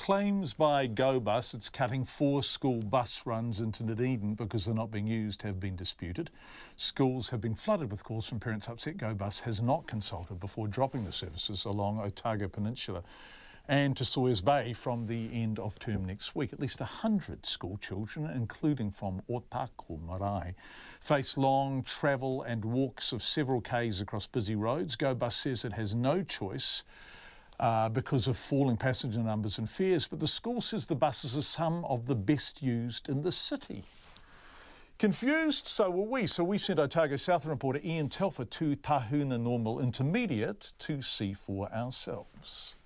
Claims by GoBus it's cutting 4 school bus runs into Dunedin because they're not being used have been disputed. Schools have been flooded with calls from parents upset GoBus has not consulted before dropping the services along Otago Peninsula and to Sawyers Bay from the end of term next week. At least 100 school children, including from Otago Marae, face long travel and walks of several k's across busy roads. GoBus says it has no choice because of falling passenger numbers and fares, but the school says the buses are some of the best used in the city. Confused? So were we. So we sent Otago Southern reporter Ian Telfer to Tahuna Normal Intermediate to see for ourselves.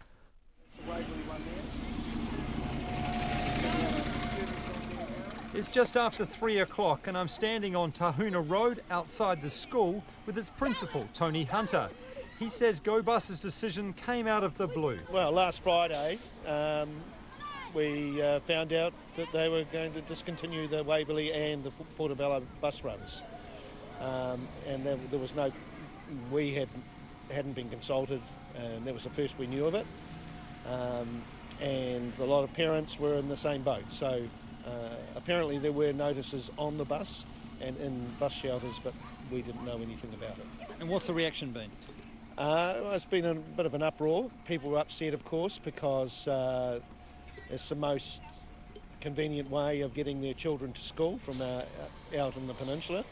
It's just after 3 o'clock and I'm standing on Tahuna Road outside the school with its principal, Tony Hunter. He says GoBus's decision came out of the blue. Well, last Friday we found out that they were going to discontinue the Waverley and the Portobello bus runs. And there was no, we hadn't been consulted, and that was the first we knew of it. And a lot of parents were in the same boat. So apparently there were notices on the bus and in bus shelters, but we didn't know anything about it. And what's the reaction been? It's been a bit of an uproar. People were upset, of course, because it's the most convenient way of getting their children to school from out in the peninsula.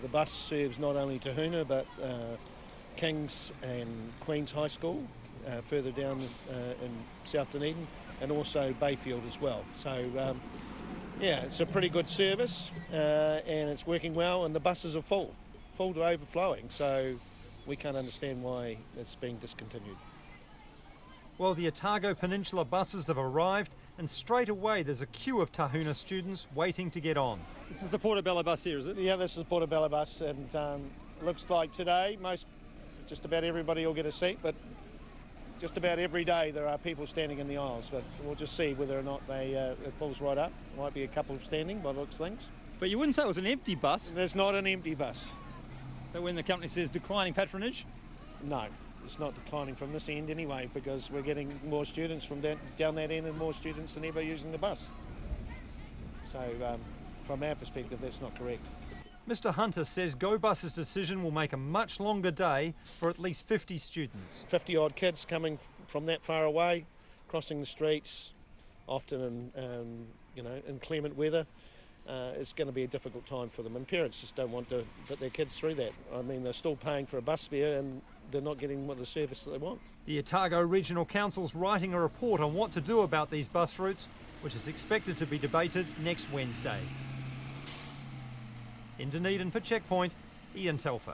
The bus serves not only Tahuna, but King's and Queen's High School, further down in South Dunedin, and also Bayfield as well. So, yeah, it's a pretty good service, and it's working well, and the buses are full to overflowing. So we can't understand why it's being discontinued. Well, the Otago Peninsula buses have arrived and straight away there's a queue of Tahuna students waiting to get on. This is the Portobello bus here, is it? Yeah, this is the Portobello bus, and it looks like today just about everybody will get a seat, but just about every day there are people standing in the aisles, but we'll just see whether or not it falls right up. Might be a couple standing by the looks of things. But you wouldn't say it was an empty bus? There's not an empty bus. So when the company says declining patronage? No, it's not declining from this end anyway, because we're getting more students from down that end and more students than ever using the bus. So from our perspective, that's not correct. Mr Hunter says GoBus's decision will make a much longer day for at least 50 students. 50 odd kids coming from that far away, crossing the streets, often in inclement weather. It's going to be a difficult time for them, and parents just don't want to put their kids through that. I mean, they're still paying for a bus fare and they're not getting the service that they want. The Otago Regional Council's writing a report on what to do about these bus routes, which is expected to be debated next Wednesday. In Dunedin for Checkpoint, Ian Telfer.